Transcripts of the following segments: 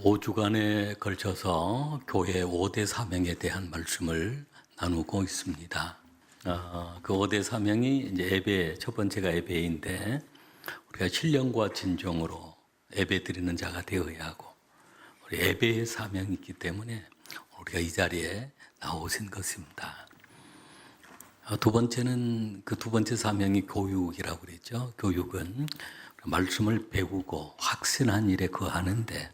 5주간에 걸쳐서 교회 5대 사명에 대한 말씀을 나누고 있습니다. 그 5대 사명이 이제 예배, 첫 번째가 예배인데, 우리가 신령과 진정으로 예배 드리는 자가 되어야 하고, 우리 예배의 사명이 있기 때문에 우리가 이 자리에 나오신 것입니다. 두 번째는, 그 두 번째 사명이 교육이라고 그랬죠. 교육은 말씀을 배우고 확신한 일에 거하는데,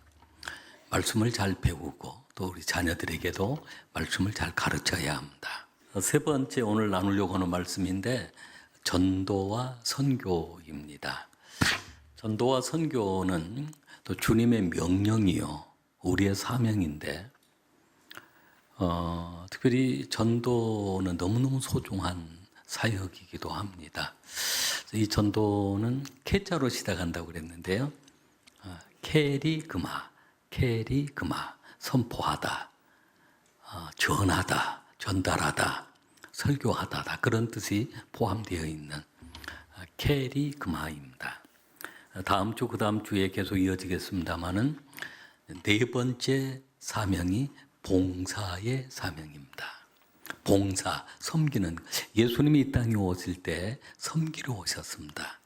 말씀을 잘 배우고 또 우리 자녀들에게도 말씀을 잘 가르쳐야 합니다. 세 번째 오늘 나누려고 하는 말씀인데, 전도와 선교입니다. 전도와 선교는 또 주님의 명령이요, 우리의 사명인데, 특별히 전도는 너무너무 소중한 사역이기도 합니다. 이 전도는 K자로 시작한다고 그랬는데요. 캐리그마, 선포하다, 전하다, 전달하다, 설교하다, 그런 뜻이 포함되어 있는 캐리그마입니다. 다음 주, 그 다음 주에 계속 이어지겠습니다만은, 네 번째 사명이 봉사의 사명입니다. 봉사, 섬기는, 예수님이 이 땅에 오실 때 섬기러 오셨습니다.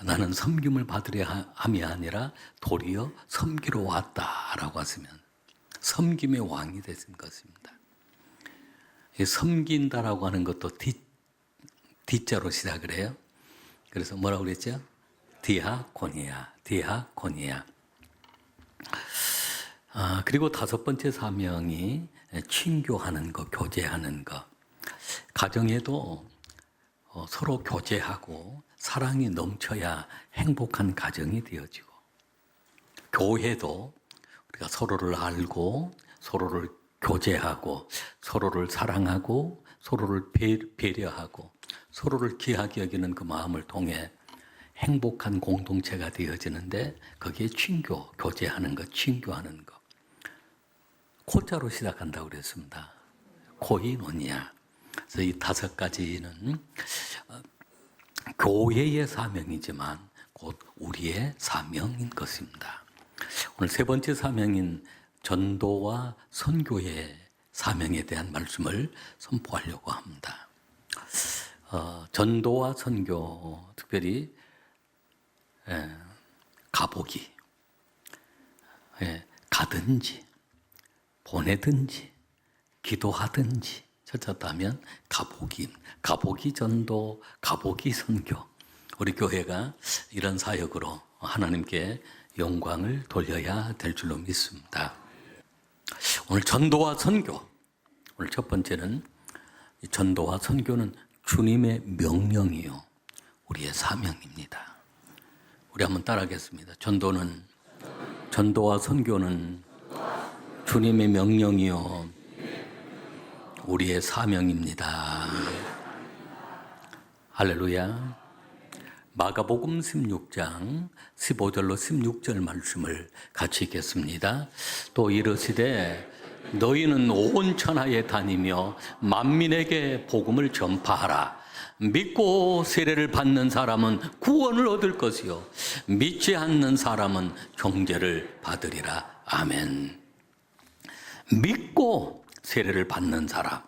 나는 섬김을 받으려 함이 아니라 도리어 섬기러 왔다라고 하시면 섬김의 왕이 되신 것입니다. 섬긴다라고 하는 것도 D자로 시작을 해요. 그래서 뭐라고 그랬죠? 디아코니아. 그리고 다섯 번째 사명이 친교하는 것, 교제하는 것. 가정에도 서로 교제하고 사랑이 넘쳐야 행복한 가정이 되어지고, 교회도 우리가 서로를 알고 서로를 교제하고 서로를 사랑하고 서로를 배려하고 서로를 귀하게 여기는 그 마음을 통해 행복한 공동체가 되어지는데, 거기에 친교, 교제하는 것, 친교하는 것. 코자로 시작한다고 그랬습니다. 코이노니아. 그래서 이 다섯 가지는 교회의 사명이지만 곧 우리의 사명인 것입니다. 오늘 세 번째 사명인 전도와 선교의 사명에 대한 말씀을 선포하려고 합니다. 전도와 선교, 특별히 가보기, 가든지 보내든지 기도하든지 찾았다면 가보기 전도, 가보기 선교. 우리 교회가 이런 사역으로 하나님께 영광을 돌려야 될 줄로 믿습니다. 오늘 전도와 선교, 오늘 첫 번째는 전도와 선교는 주님의 명령이요, 우리의 사명입니다. 우리 한번 따라하겠습니다. 전도와 선교는 주님의 명령이요, 우리의 사명입니다. 할렐루야. 마가복음 16장 15절로 16절 말씀을 같이 읽겠습니다. 또 이르시되 너희는 온 천하에 다니며 만민에게 복음을 전파하라. 믿고 세례를 받는 사람은 구원을 얻을 것이요 믿지 않는 사람은 정죄를 받으리라. 아멘. 믿고 세례를 받는 사람,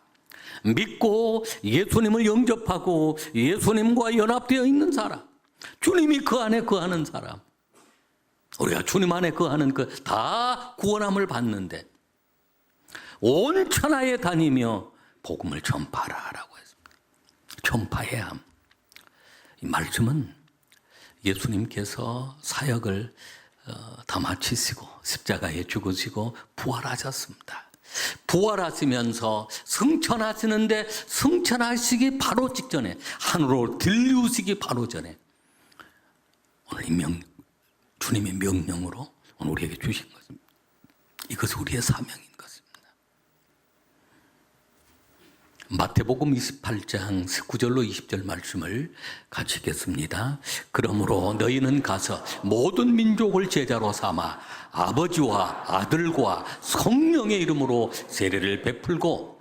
믿고 예수님을 영접하고 예수님과 연합되어 있는 사람, 주님이 그 안에 거하는 사람, 우리가 주님 안에 거하는 그 다 구원함을 받는데, 온 천하에 다니며 복음을 전파하라고 했습니다. 전파해야 함. 이 말씀은 예수님께서 사역을 다 마치시고 십자가에 죽으시고 부활하셨습니다. 부활하시면서 승천하시는데, 승천하시기 바로 직전에, 하늘로 들리우시기 바로 전에 오늘 주님의 명령으로 오늘 우리에게 주신 것입니다. 이것이 우리의 사명인 것입니다. 마태복음 28장 19절로 20절 말씀을 같이 읽겠습니다. 그러므로 너희는 가서 모든 민족을 제자로 삼아 아버지와 아들과 성령의 이름으로 세례를 베풀고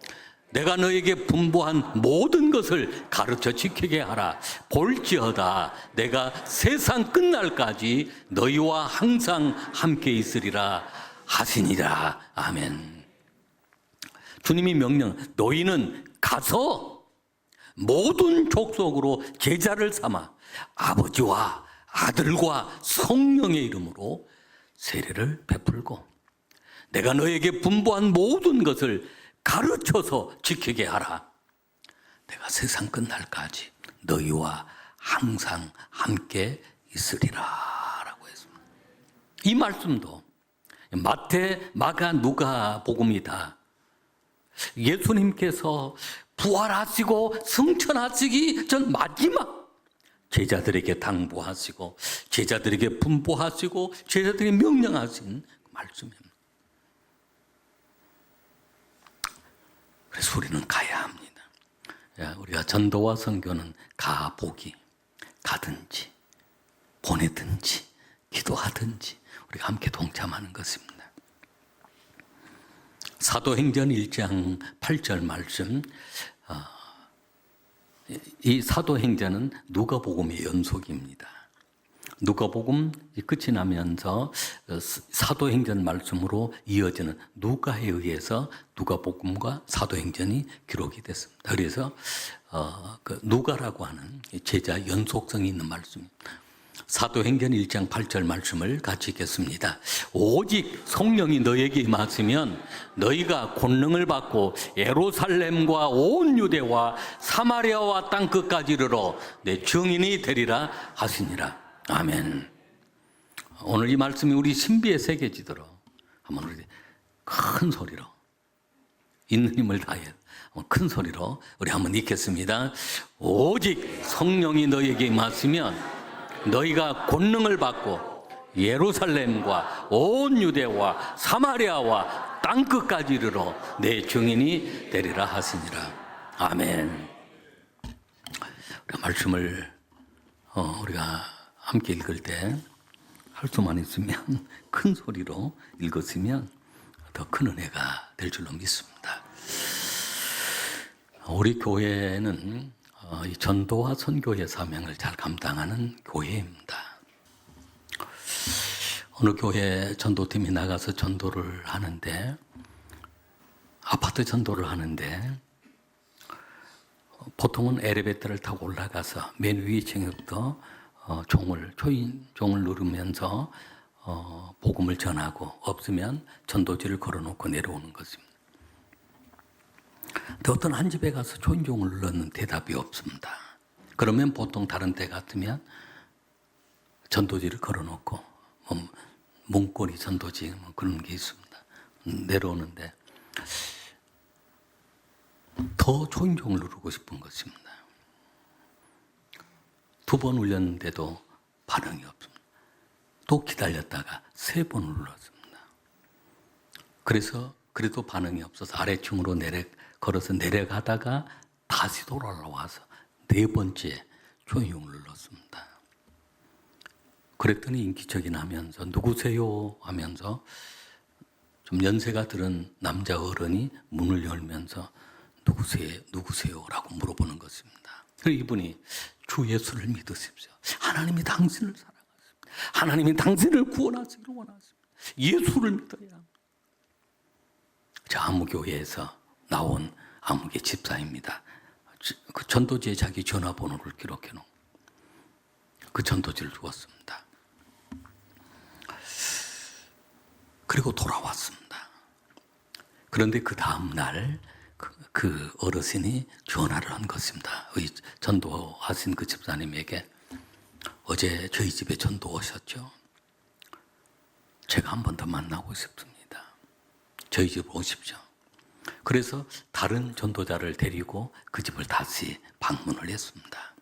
내가 너에게 분부한 모든 것을 가르쳐 지키게 하라. 볼지어다 내가 세상 끝날까지 너희와 항상 함께 있으리라 하시니라. 아멘. 주님이 명령, 너희는 가서 모든 족속으로 제자를 삼아 아버지와 아들과 성령의 이름으로 세례를 베풀고 내가 너에게 분부한 모든 것을 가르쳐서 지키게 하라. 내가 세상 끝날까지 너희와 항상 함께 있으리라 라고 했습니다. 이 말씀도 마태, 마가, 누가 복음이다. 예수님께서 부활하시고 승천하시기 전 마지막 제자들에게 당부하시고 제자들에게 분부하시고 제자들에게 명령하신 말씀입니다. 그래서 우리는 가야 합니다. 우리가 전도와 선교는 가보기, 가든지 보내든지 기도하든지 우리가 함께 동참하는 것입니다. 사도행전 1장 8절 말씀, 이 사도행전은 누가복음의 연속입니다. 누가복음 끝이 나면서 사도행전 말씀으로 이어지는 누가에 의해서 누가복음과 사도행전이 기록이 됐습니다. 그래서 그 누가라고 하는 제자 연속성이 있는 말씀입니다. 사도행전 1장 8절 말씀을 같이 읽겠습니다. 오직 성령이 너에게 임하시면 너희가 권능을 받고 예루살렘과 온 유대와 사마리아와 땅끝까지 이르러 내 증인이 되리라 하시니라. 아멘. 오늘 이 말씀이 우리 신비에 새겨지도록 한번 우리 큰 소리로 있는 힘을 다해 큰 소리로 우리 한번 읽겠습니다. 오직 성령이 너에게 임하시면 너희가 권능을 받고 예루살렘과 온 유대와 사마리아와 땅끝까지 이르러 내 증인이 되리라 하시니라. 아멘. 우리 말씀을 우리가 함께 읽을 때 할 수만 있으면 큰 소리로 읽었으면 더 큰 은혜가 될 줄로 믿습니다. 우리 교회는 이 전도와 선교의 사명을 잘 감당하는 교회입니다. 어느 교회 전도팀이 나가서 전도를 하는데 아파트 전도를 하는데 보통은 엘리베이터를 타고 올라가서 맨 위에 층부터 초인종을 누르면서 복음을 전하고 없으면 전도지를 걸어놓고 내려오는 것입니다. 근데 어떤 한 집에 가서 초인종을 눌렀는데 대답이 없습니다. 그러면 보통 다른 데 같으면 전도지를 걸어놓고 문고리 전도지 그런 게 있습니다. 내려오는데 더 초인종을 누르고 싶은 것입니다. 2번 울렸는데도 반응이 없습니다. 또 기다렸다가 3번 눌렀습니다. 그래서 그래도 반응이 없어서 아래층으로 걸어서 내려가다가 다시 돌아와서 4번째 초인종을 눌렀습니다. 그랬더니 인기척이 나면서 누구세요 하면서 좀 연세가 들은 남자 어른이 문을 열면서 누구세요? 라고 물어보는 것입니다. 그래서 이분이 주 예수를 믿으십시오. 하나님이 당신을 사랑하십니다. 하나님이 당신을 구원하시기를 원하십니다. 예수를 믿어야 합니다. 저 아무교회에서 나온 아무개 집사입니다. 그 전도지에 자기 전화번호를 기록해 놓은 그 전도지를 주었습니다. 그리고 돌아왔습니다. 그런데 그 다음 날 그 어르신이 전화를 한 것입니다. 전도하신 그 집사님에게 어제 저희 집에 전도 오셨죠? 제가 한 번 더 만나고 싶습니다. 저희 집 오십시오. 그래서 다른 전도자를 데리고 그 집을 다시 방문을 했습니다.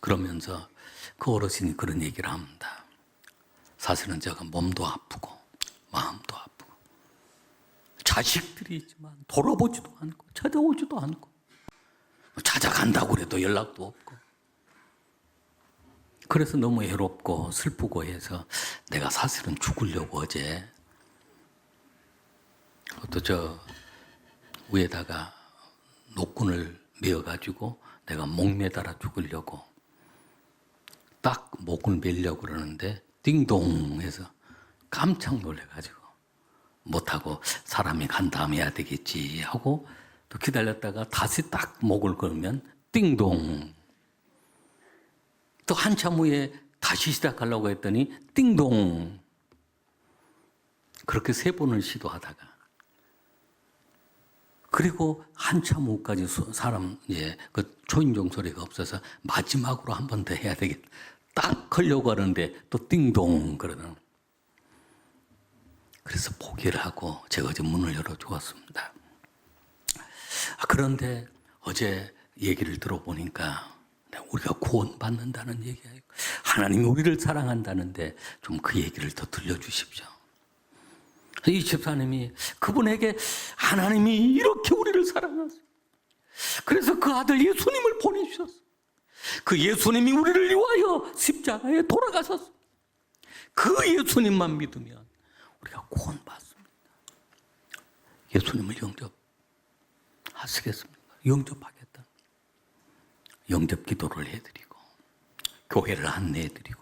그러면서 그 어르신이 그런 얘기를 합니다. 사실은 제가 몸도 아프고 마음도 아프고 자식들이 있지만 돌아보지도 않고 찾아오지도 않고 찾아간다고 해도 연락도 없고 그래서 너무 외롭고 슬프고 해서 내가 사실은 죽으려고 어제 위에다가 노끈을 메어가지고 내가 목 매달아 죽으려고 딱 목을 매려고 그러는데 띵동 해서 깜짝 놀래가지고 못하고 사람이 간 다음에 해야 되겠지 하고 또 기다렸다가 다시 딱 목을 걸면 띵동. 또 한참 후에 다시 시작하려고 했더니 띵동. 그렇게 3번을 시도하다가 그리고 한참 후까지 사람 그 초인종 소리가 없어서 마지막으로 한 번 더 해야 되겠다. 딱 걸려고 하는데 또 띵동 그러는. 그래서 포기를 하고 제가 어제 문을 열어주었습니다. 그런데 어제 얘기를 들어보니까 우리가 구원받는다는 얘기예요. 하나님이 우리를 사랑한다는데 좀 그 얘기를 더 들려주십시오. 이 집사님이 그분에게 하나님이 이렇게 우리를 사랑하세요. 그래서 그 아들 예수님을 보내주셨어요. 그 예수님이 우리를 위하여 십자가에 돌아가셨어요. 그 예수님만 믿으면 우리가 구원받습니다. 예수님을 영접하시겠습니까? 영접하겠다. 영접 기도를 해드리고 교회를 안내해드리고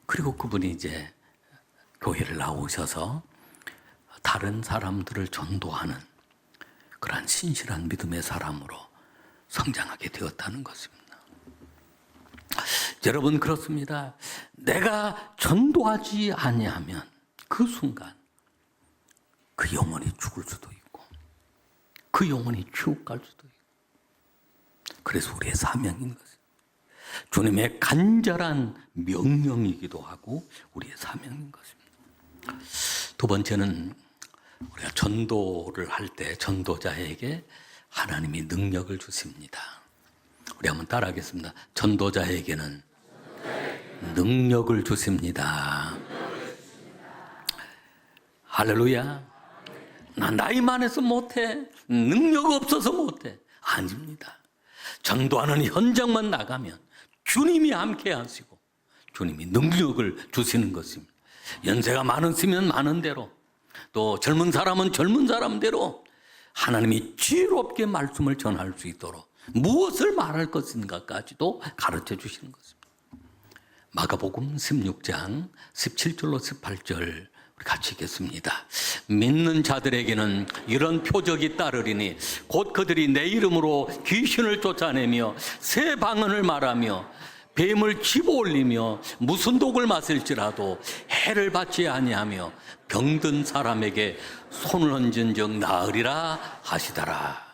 그리고 그분이 이제 교회를 나오셔서 다른 사람들을 전도하는 그러한 신실한 믿음의 사람으로 성장하게 되었다는 것입니다. 여러분 그렇습니다. 내가 전도하지 아니하면 그 순간 그 영혼이 죽을 수도 있고 그 영혼이 지옥 갈 수도 있고 그래서 우리의 사명인 것입니다. 주님의 간절한 명령이기도 하고 우리의 사명인 것입니다. 두 번째는 우리가 전도를 할 때 전도자에게 하나님이 능력을 주십니다. 우리 한번 따라하겠습니다. 전도자에게는 능력을 주십니다. 할렐루야. 나 나이 많아서 못해. 능력 없어서 못해. 아닙니다. 전도하는 현장만 나가면 주님이 함께 하시고 주님이 능력을 주시는 것입니다. 연세가 많으시면 많은 대로 또 젊은 사람은 젊은 사람대로 하나님이 지혜롭게 말씀을 전할 수 있도록 무엇을 말할 것인가까지도 가르쳐 주시는 것입니다. 마가복음 16장 17절로 18절 우리 같이 읽겠습니다. 믿는 자들에게는 이런 표적이 따르리니 곧 그들이 내 이름으로 귀신을 쫓아내며 새 방언을 말하며 뱀을 집어올리며 무슨 독을 마실지라도 해를 받지 아니하며 병든 사람에게 손을 얹은즉 나으리라 하시더라.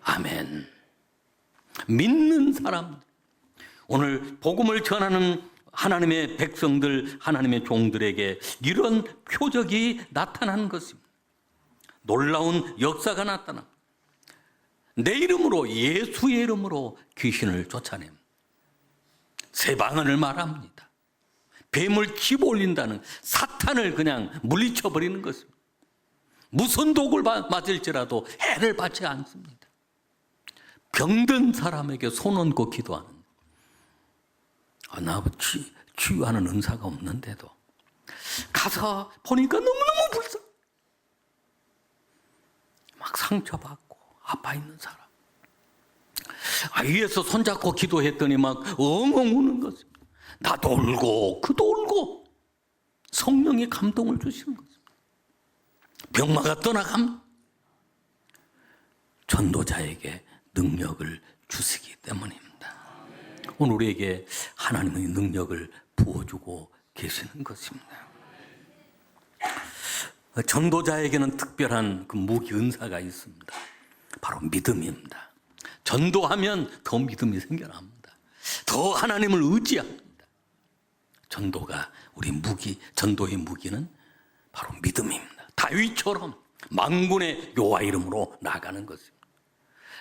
아멘. 믿는 사람, 오늘 복음을 전하는 하나님의 백성들, 하나님의 종들에게 이런 표적이 나타나는 것입니다. 놀라운 역사가 나타나. 내 이름으로, 예수의 이름으로 귀신을 쫓아냅니다. 새 방언을 말합니다. 뱀을 집어올린다는 사탄을 그냥 물리쳐버리는 것입니다. 무슨 독을 맞을지라도 해를 받지 않습니다. 병든 사람에게 손 얹고 기도하는. 나 치유하는 은사가 없는데도 가서 보니까 너무너무 불쌍해. 막 상처받고 아파 있는 사람. 위에서 손잡고 기도했더니 막 엉엉 우는 것입니다. 나도 울고 그도 울고 성령이 감동을 주시는 것입니다. 병마가 떠나감 전도자에게 능력을 주시기 때문입니다. 오늘 우리에게 하나님의 능력을 부어주고 계시는 것입니다. 전도자에게는 특별한 그 무기 은사가 있습니다. 바로 믿음입니다. 전도하면 더 믿음이 생겨납니다. 더 하나님을 의지합니다. 전도가 우리 무기, 전도의 무기는 바로 믿음입니다. 다윗처럼 만군의 여호와 이름으로 나가는 것입니다.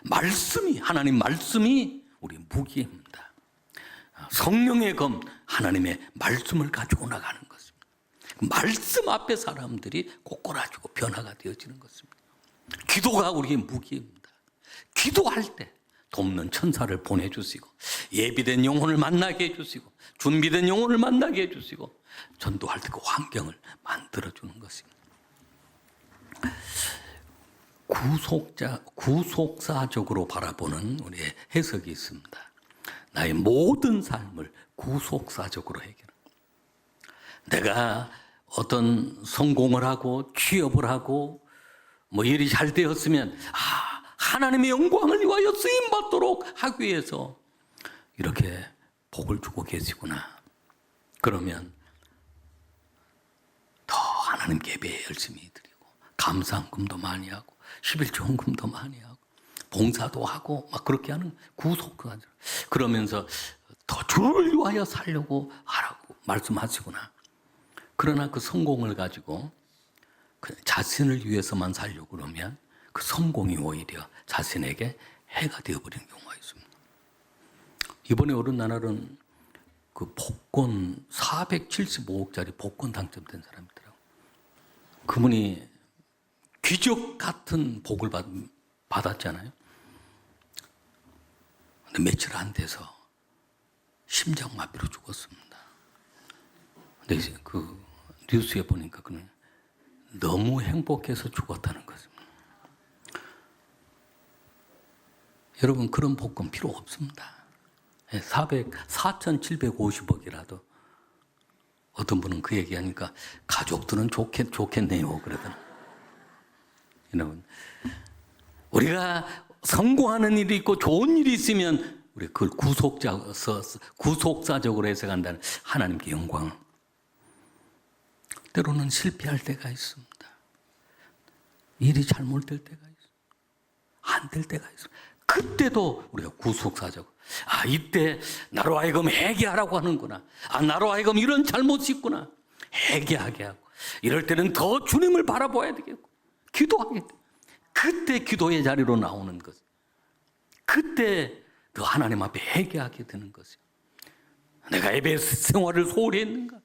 말씀이, 하나님 말씀이 우리 무기입니다. 성령의 검, 하나님의 말씀을 가지고 나가는 것입니다. 말씀 앞에 사람들이 꼬꾸라지고 변화가 되어지는 것입니다. 기도가 우리의 무기입니다. 기도할 때 돕는 천사를 보내주시고 예비된 영혼을 만나게 해주시고 준비된 영혼을 만나게 해주시고 전도할 때 그 환경을 만들어주는 것입니다. 구속사적으로 바라보는 우리의 해석이 있습니다. 나의 모든 삶을 구속사적으로 해결합니다. 내가 어떤 성공을 하고 취업을 하고 뭐 일이 잘 되었으면 하나님의 영광을 위하여 쓰임 받도록 하기 위해서 이렇게 복을 주고 계시구나. 그러면 더 하나님께 예배 열심히 드리고 감사헌금도 많이 하고 11조 헌금도 많이 하고 봉사도 하고 막 그렇게 하는 구속사죠. 그러면서 더 주를 위하여 살려고 하라고 말씀하시구나. 그러나 그 성공을 가지고 자신을 위해서만 살려고 그러면 그 성공이 오히려 자신에게 해가 되어버리는 경우가 있습니다. 이번에 오른나날은 그 복권 475억짜리 복권 당첨된 사람이더라고요. 그분이 기적 같은 복을 받았잖아요. 근데 며칠 안 돼서 심장마비로 죽었습니다. 근데 그 뉴스에 보니까 그는 너무 행복해서 죽었다는 것입니다. 여러분, 그런 복권 필요 없습니다. 4,750억이라도 어떤 분은 그 얘기하니까 가족들은 좋겠네요 그러더라고요. 여러분, 우리가 성공하는 일이 있고 좋은 일이 있으면 우리 그걸 구속사적으로 해석한다는 하나님께 영광. 때로는 실패할 때가 있습니다. 일이 잘못될 때가 있습니다. 안 될 때가 있습니다. 그때도 우리가 구속사적으로 이때 나로 하여금 회개하라고 하는구나. 나로 하여금 이런 잘못이 있구나. 회개하게 하고 이럴 때는 더 주님을 바라봐야 되겠고 기도하게 돼. 그때 기도의 자리로 나오는 것. 그때 더 하나님 앞에 회개하게 되는 것이요. 내가 예배 생활을 소홀히 했는가?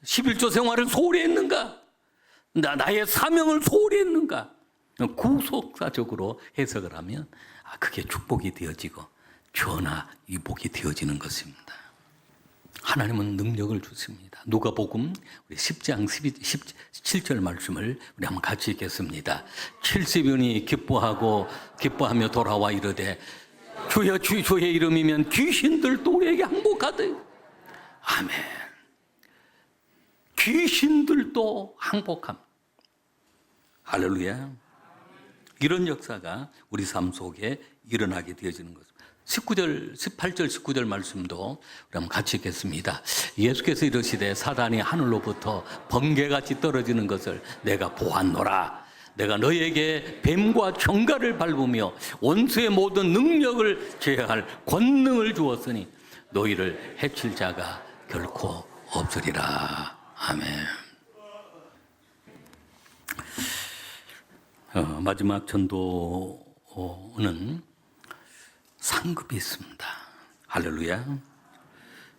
11조 생활을 소홀히 했는가? 나의 사명을 소홀히 했는가? 구속사적으로 해석을 하면 그게 축복이 되어지고 전화위복이 되어지는 것입니다. 하나님은 능력을 주십니다. 누가복음 우리 10장 17절 말씀을 우리 한번 같이 읽겠습니다. 70인이 기뻐하며 돌아와 이르되 주여 주의 이름이면 귀신들도 우리에게 항복하되. 아멘. 귀신들도 항복함. 할렐루야. 이런 역사가 우리 삶 속에 일어나게 되어지는 것입니다. 18절 19절 말씀도 우리 한번 같이 읽겠습니다. 예수께서 이르시되 사단이 하늘로부터 번개같이 떨어지는 것을 내가 보았노라. 내가 너희에게 뱀과 정갈을 밟으며 원수의 모든 능력을 제어할 권능을 주었으니 너희를 해칠 자가 결코 없으리라. 아멘. 마지막 전도는 상급이 있습니다. 할렐루야.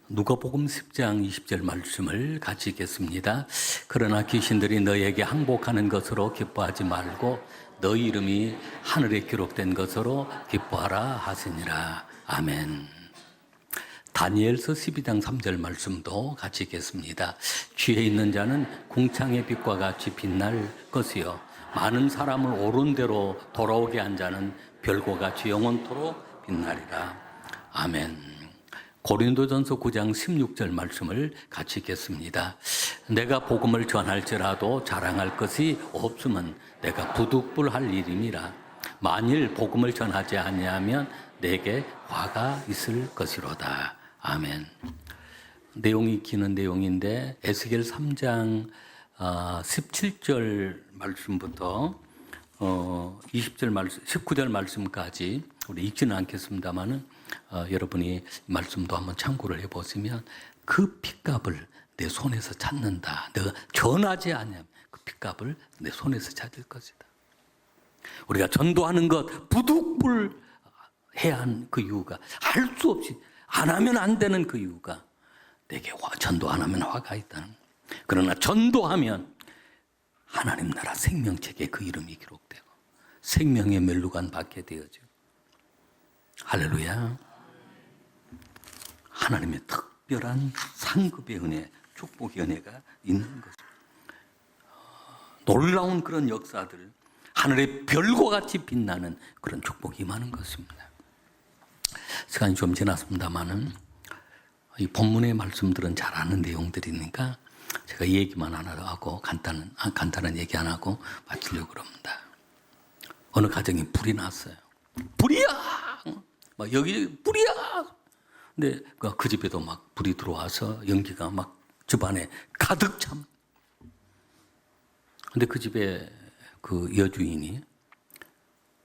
누가복음 10장 20절 말씀을 같이 읽겠습니다. 그러나 귀신들이 너희에게 항복하는 것으로 기뻐하지 말고 너희 이름이 하늘에 기록된 것으로 기뻐하라 하시니라. 아멘. 다니엘서 12장 3절 말씀도 같이 읽겠습니다. 지혜 있는 자는 궁창의 빛과 같이 빛날 것이요 많은 사람을 옳은 대로 돌아오게 한 자는 별과 같이 영원토록 빛나리라. 아멘. 고린도전서 9장 16절 말씀을 같이 읽겠습니다. 내가 복음을 전할지라도 자랑할 것이 없으면 내가 부득불할 일임이라. 만일 복음을 전하지 아니하면 내게 화가 있을 것이로다. 아멘. 내용이 기는 내용인데 에스겔 3장 17절 말씀부터 20절 말씀, 19절 말씀까지 우리 읽지는 않겠습니다만은 여러분이 말씀도 한번 참고를 해보시면 그 핏값을 내 손에서 찾는다. 내가 전하지 않으면 그 핏값을 내 손에서 찾을 것이다. 우리가 전도하는 것 부득불 해야 한 그 이유가 할 수 없이 안 하면 안 되는 그 이유가 내게 전도 안 하면 화가 있다는 거예요. 그러나 전도하면 하나님 나라 생명책에 그 이름이 기록되고 생명의 멜루간 받게 되어져. 할렐루야. 하나님의 특별한 상급의 은혜, 축복의 은혜가 있는 것입니다. 놀라운 그런 역사들, 하늘의 별과 같이 빛나는 그런 축복이 임하는 것입니다. 시간이 좀 지났습니다만은 이 본문의 말씀들은 잘 아는 내용들이니까 제가 이 얘기만 하나 하고 간단한 얘기 안 하고 마치려고 그럽니다. 어느 가정에 불이 났어요. 불이야! 막 여기 불이야! 근데 그 집에도 막 불이 들어와서 연기가 막 집안에 가득 참. 근데 그 집에 그 여주인이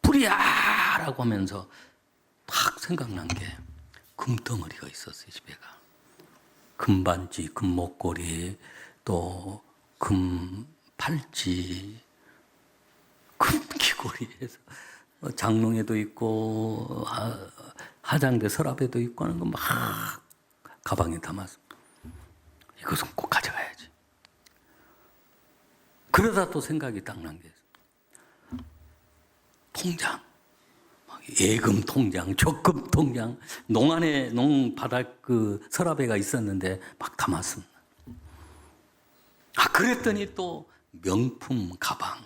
불이야! 라고 하면서 딱 생각난 게 금덩어리가 있었어요, 집에가. 금반지, 금목걸이, 또 금팔찌, 금귀걸이에서 장롱에도 있고 화장대 서랍에도 있고 하는 거 막 가방에 담았어. 이것은 꼭 가져가야지. 그러다 또 생각이 딱 난 게 있어. 통장, 예금 통장, 적금 통장, 농안에 농바닥 그 서랍에가 있었는데 막 담았습니다. 그랬더니 또 명품 가방,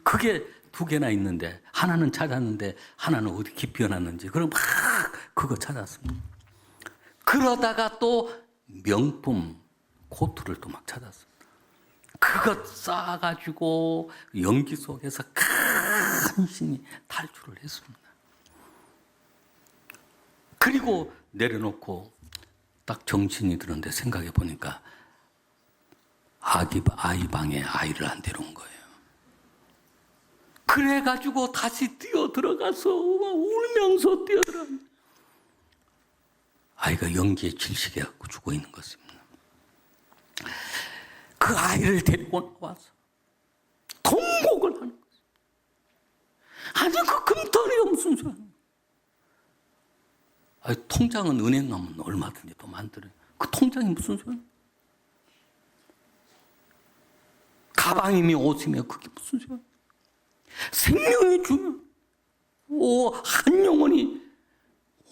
그게 2개나 있는데 하나는 찾았는데 하나는 어디 깊이 해놨는지 그럼 막 그거 찾았습니다. 그러다가 또 명품 코트를 또 막 찾았습니다. 그것 쌓아가지고 연기 속에서 간신히 탈출을 했습니다. 그리고 내려놓고 딱 정신이 드는데 생각해 보니까 아이 방에 아이를 안 데려온 거예요. 그래가지고 다시 뛰어 들어가서 울면서 뛰어 들어가. 아이가 연기에 질식해 갖고 죽어 있는 것입니다. 그 아이를 데리고 나와서 통곡을 하는 거예요. 아니 그 금덩이가 무슨 소리야? 통장은 은행 가면 얼마든지 또 만들어요. 그 통장이 무슨 소리야? 가방이며 옷이며 그게 무슨 소리야? 생명이 중요해. 한 영혼이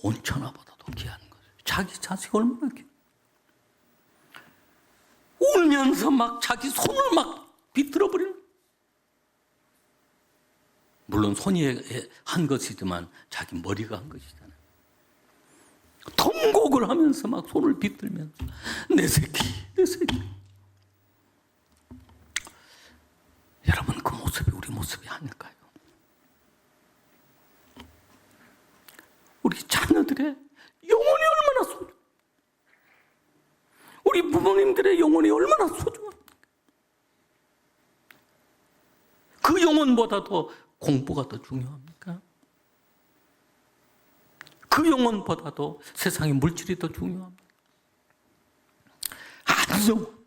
온천하보다도 귀한 거죠. 자기 자식 얼마나 귀해. 울면서 막 자기 손을 막 비틀어버리는. 물론 손이 한 것이지만 자기 머리가 한 것이잖아요. 통곡을 하면서 막 손을 비틀면서 내 새끼, 내 새끼. 여러분 그 모습이 우리 모습이 아닐까요? 우리 자녀들의 영혼이 얼마나 소중해. 우리 부모님들의 영혼이 얼마나 소중합니까? 그 영혼보다도 공부가 더 중요합니까? 그 영혼보다도 세상의 물질이 더 중요합니다. 한 영혼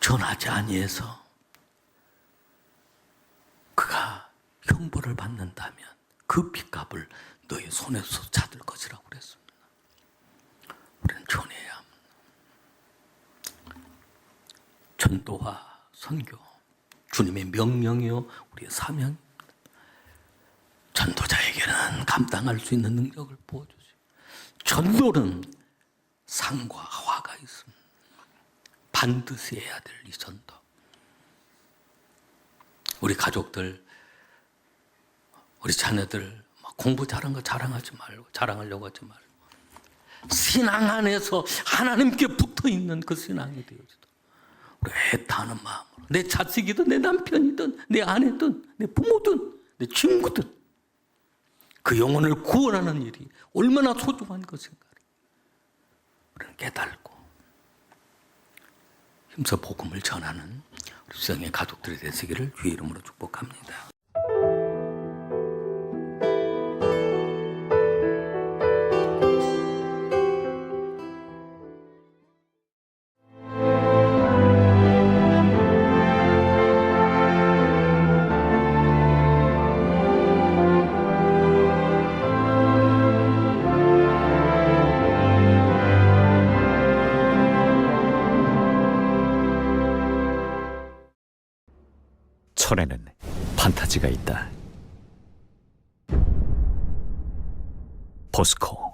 전하지 아니해서 그가 형벌을 받는다면 그 핏값을 너의 손에서 찾을 것이라고 그랬습니다. 우리는 전해야 합니다. 전도와 선교, 주님의 명령이요 우리의 사명입니다. 전도자에게는 감당할 수 있는 능력을 부어주세요. 전도는 상과 화가 있습니다. 반드시 해야 될 이 전도. 우리 가족들, 우리 자녀들 공부 잘한 거 자랑하지 말고, 자랑하려고 하지 말고 신앙 안에서 하나님께 붙어있는 그 신앙이 되어지도록 우리 애타는 마음으로 내 자식이든 내 남편이든 내 아내든 내 부모든 내 친구든 그 영혼을 구원하는 일이 얼마나 소중한 것인가를 우리는 깨달고 힘써 복음을 전하는 우리 수영의 가족들이 되시기를 주의 이름으로 축복합니다. 천에는 판타지가 있다. 포스코